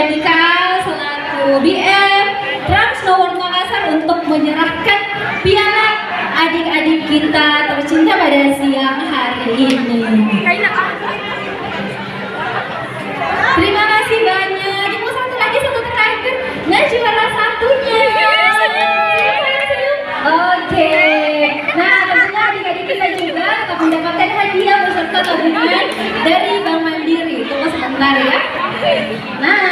Dika selaku BM Trans Nomor Makassar untuk menyerahkan piala adik-adik kita tercinta pada siang hari ini. Terima kasih banyak. Ibu satu lagi, satu terakhir. Nah, juara satunya. Oke. Nah, tentunya adik-adik kita juga akan mendapatkan hadiah beserta tabungan dari Bank Mandiri. Tunggu sebentar ya. Nah,